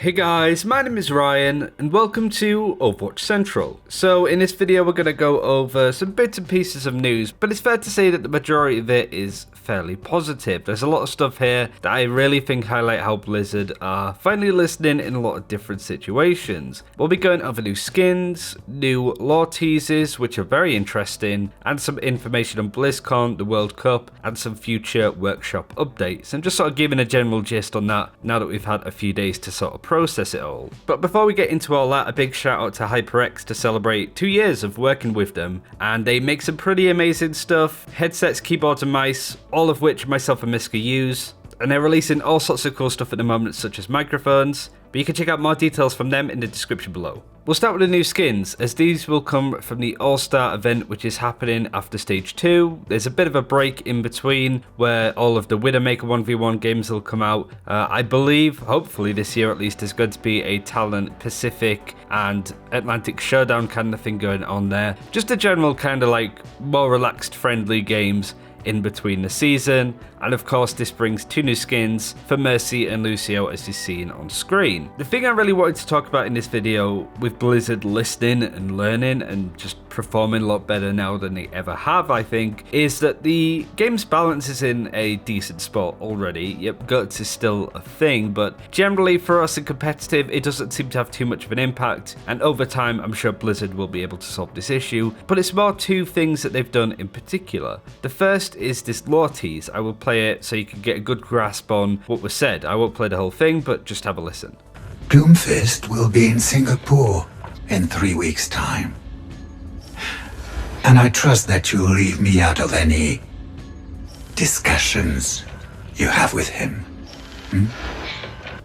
Hey guys, my name is Ryan and welcome to Overwatch Central. So in this video we're going to go over some bits and pieces of news, but it's fair to say that the majority of it is fairly positive. There's a lot of stuff here that I really think highlight how Blizzard are finally listening in a lot of different situations. We'll be going over new skins, new lore teases which are very interesting, and some information on Blizzcon, the World Cup, and some future workshop updates. And just sort of giving a general gist on that now that we've had a few days to sort of process it all. But before we get into all that, a big shout out to HyperX to celebrate 2 years of working with them, and they make some pretty amazing stuff, headsets, keyboards and mice, all of which myself and Miska use, and they're releasing all sorts of cool stuff at the moment such as microphones, but you can check out more details from them in the description below. We'll start with the new skins, as these will come from the All-Star event which is happening after Stage 2. There's a bit of a break in between where all of the Widowmaker 1v1 games will come out. I believe, hopefully this year at least, there's going to be a Talent Pacific and Atlantic Showdown kind of thing going on there. Just a general kind of like more relaxed, friendly games in between the season, and of course this brings 2 new skins for Mercy and Lucio as you've seen on screen. The thing I really wanted to talk about in this video, with Blizzard listening and learning and just performing a lot better now than they ever have, I think, is that the game's balance is in a decent spot already. Yep, guts is still a thing, but generally for us in competitive it doesn't seem to have too much of an impact, and over time I'm sure Blizzard will be able to solve this issue, but it's more 2 things that they've done in particular. The first is this lore tease. I will play it so you can get a good grasp on what was said. I won't play the whole thing, but just have a listen. DOomfist will be in Singapore in 3 weeks' time. And I trust that you'll leave me out of any discussions you have with him.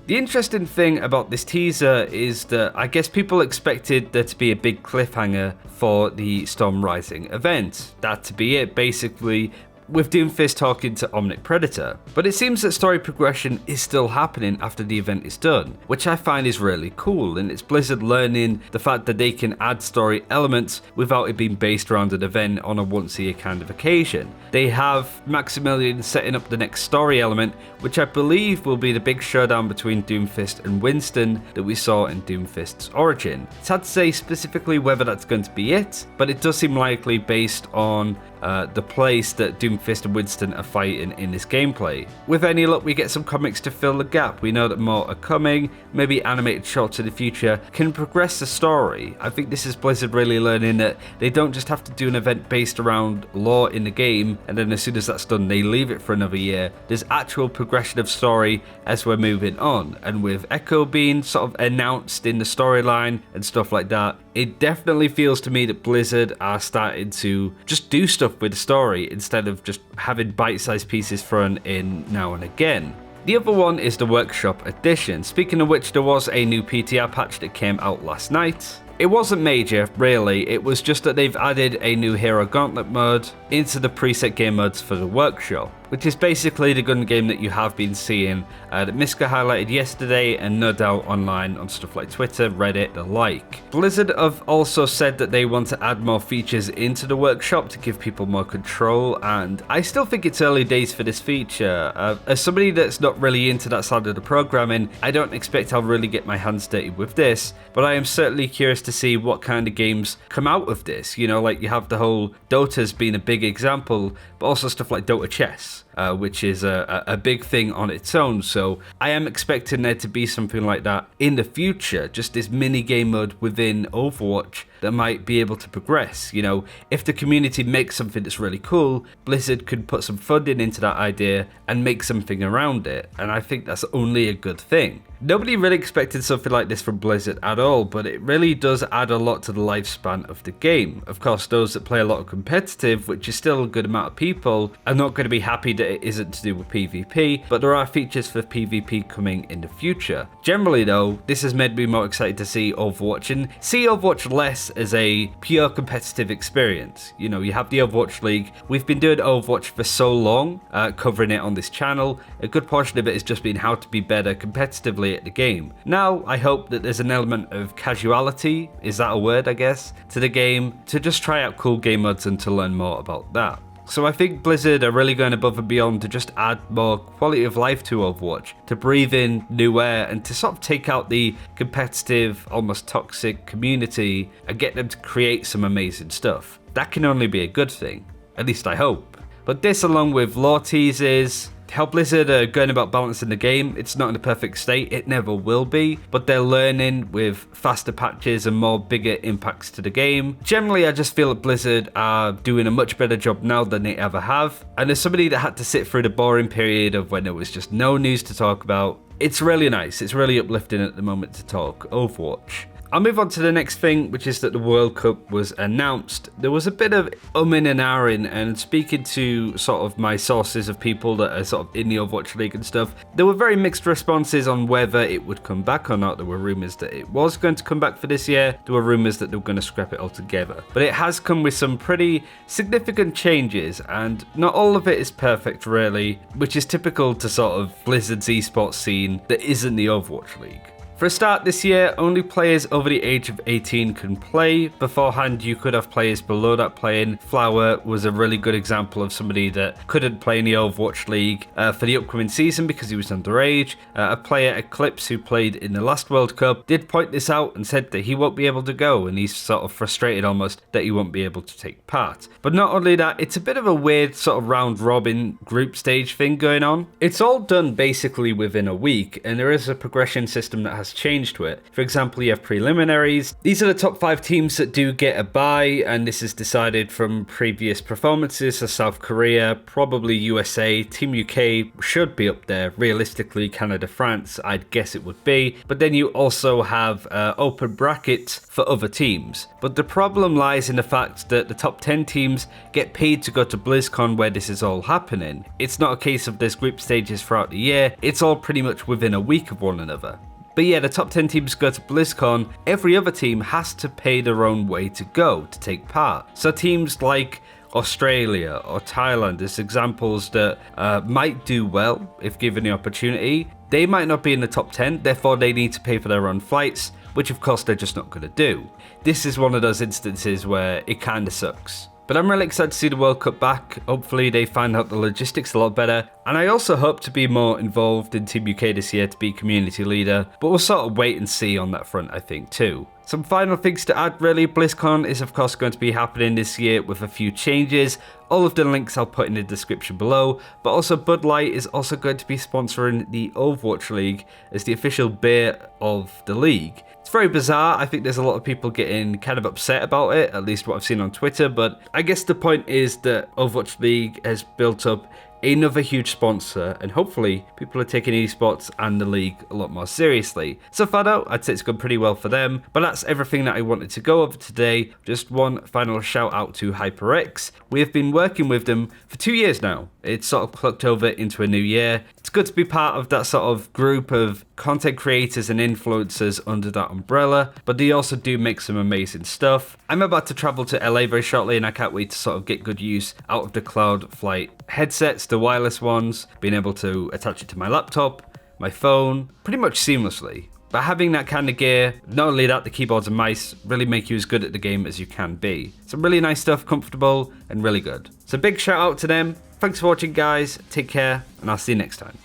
The interesting thing about this teaser is that I guess people expected there to be a big cliffhanger for the Storm Rising event. That to be it, basically, with DOomfist talking to Omnic Predator. But it seems that story progression is still happening after the event is done, which I find is really cool, and it's Blizzard learning the fact that they can add story elements without it being based around an event on a once-a-year kind of occasion. They have Maximilian setting up the next story element, which I believe will be the big showdown between DOomfist and Winston that we saw in DOomfist's origin. It's hard to say specifically whether that's going to be it, but it does seem likely based on the place that DOomfist and Winston are fighting in this gameplay. With any luck we get some comics to fill the gap. We know that more are coming, maybe animated shorts in the future can progress the story. I think this is Blizzard really learning that they don't just have to do an event based around lore in the game and then as soon as that's done they leave it for another year. There's actual progression of story as we're moving on, and with Echo being sort of announced in the storyline and stuff like that, it definitely feels to me that Blizzard are starting to just do stuff with the story instead of just having bite-sized pieces thrown in now and again. The other one is the Workshop Edition. Speaking of which, there was a new PTR patch that came out last night. It wasn't major, really, it was just that they've added a new Hero Gauntlet mode into the preset game modes for the Workshop, which is basically the gun game that you have been seeing that Miska highlighted yesterday and no doubt online on stuff like Twitter, Reddit, the like. Blizzard have also said that they want to add more features into the Workshop to give people more control, and I still think it's early days for this feature. As somebody that's not really into that side of the programming, I don't expect I'll really get my hands dirty with this, but I am certainly curious to see what kind of games come out of this. You know, like you have the whole Dota's been a big example, but also stuff like Dota Chess, which is a big thing on its own. So I am expecting there to be something like that in the future, just this mini game mode within Overwatch that might be able to progress. You know, if the community makes something that's really cool, Blizzard could put some funding into that idea and make something around it, and I think that's only a good thing. Nobody really expected something like this from Blizzard at all, but it really does add a lot to the lifespan of the game. Of course, those that play a lot of competitive, which is still a good amount of people, are not going to be happy that it isn't to do with PvP, but there are features for PvP coming in the future. Generally though, this has made me more excited to see Overwatch, and see Overwatch less as a pure competitive experience. You know, you have the Overwatch League. We've been doing Overwatch for so long, covering it on this channel. A good portion of it has just been how to be better competitively at the game. Now, I hope that there's an element of casuality, is that a word I guess, to the game, to just try out cool game modes and to learn more about that. So I think Blizzard are really going above and beyond to just add more quality of life to Overwatch, to breathe in new air and to sort of take out the competitive, almost toxic community and get them to create some amazing stuff. That can only be a good thing, at least I hope. But this, along with lore teases, how Blizzard are going about balancing the game, it's not in a perfect state, it never will be, but they're learning with faster patches and more bigger impacts to the game. Generally, I just feel that Blizzard are doing a much better job now than they ever have, and as somebody that had to sit through the boring period of when there was just no news to talk about, it's really nice, it's really uplifting at the moment to talk Overwatch. I'll move on to the next thing, which is that the World Cup was announced. There was a bit of umming and ahhing, and speaking to sort of my sources of people that are sort of in the Overwatch League and stuff, there were very mixed responses on whether it would come back or not. There were rumours that it was going to come back for this year. There were rumours that they were going to scrap it altogether. But it has come with some pretty significant changes, and not all of it is perfect really, which is typical to sort of Blizzard's esports scene that isn't the Overwatch League. For a start this year, only players over the age of 18 can play. Beforehand, you could have players below that playing. Flower was a really good example of somebody that couldn't play in the Overwatch League for the upcoming season because he was underage. A player, Eclipse, who played in the last World Cup, did point this out and said that he won't be able to go, and he's sort of frustrated almost that he won't be able to take part. But not only that, it's a bit of a weird sort of round-robin group stage thing going on. It's all done basically within a week, and there is a progression system that has changed to it. For example, you have preliminaries. These are the top 5 teams that do get a bye, and this is decided from previous performances. So South Korea, probably USA, Team UK should be up there. Realistically, Canada, France, I'd guess it would be. But then you also have open brackets for other teams. But the problem lies in the fact that the top 10 teams get paid to go to Blizzcon where this is all happening. It's not a case of there's group stages throughout the year. It's all pretty much within a week of one another. But yeah, the top 10 teams go to BlizzCon. Every other team has to pay their own way to go to take part. So teams like Australia or Thailand, as examples that might do well if given the opportunity, they might not be in the top 10, therefore they need to pay for their own flights, which of course they're just not going to do. This is one of those instances where it kind of sucks. But I'm really excited to see the World Cup back. Hopefully they find out the logistics a lot better. And I also hope to be more involved in Team UK this year to be community leader. But we'll sort of wait and see on that front, I think, too. Some final things to add really. BlizzCon is of course going to be happening this year with a few changes. All of the links I'll put in the description below. But also Bud Light is also going to be sponsoring the Overwatch League as the official beer of the league. It's very bizarre. I think there's a lot of people getting kind of upset about it, at least what I've seen on Twitter. But I guess the point is that Overwatch League has built up another huge sponsor, and hopefully people are taking esports and the league a lot more seriously. So far though, I'd say it's gone pretty well for them, but that's everything that I wanted to go over today. Just one final shout out to HyperX. We have been working with them for 2 years now. It's sort of clocked over into a new year. It's good to be part of that sort of group of content creators and influencers under that umbrella, but they also do make some amazing stuff. I'm about to travel to LA very shortly, and I can't wait to sort of get good use out of the Cloud Flight headsets, the wireless ones, being able to attach it to my laptop, my phone, pretty much seamlessly. But having that kind of gear, not only that, the keyboards and mice really make you as good at the game as you can be. Some really nice stuff, comfortable and really good. So big shout out to them. Thanks for watching guys, take care, and I'll see you next time.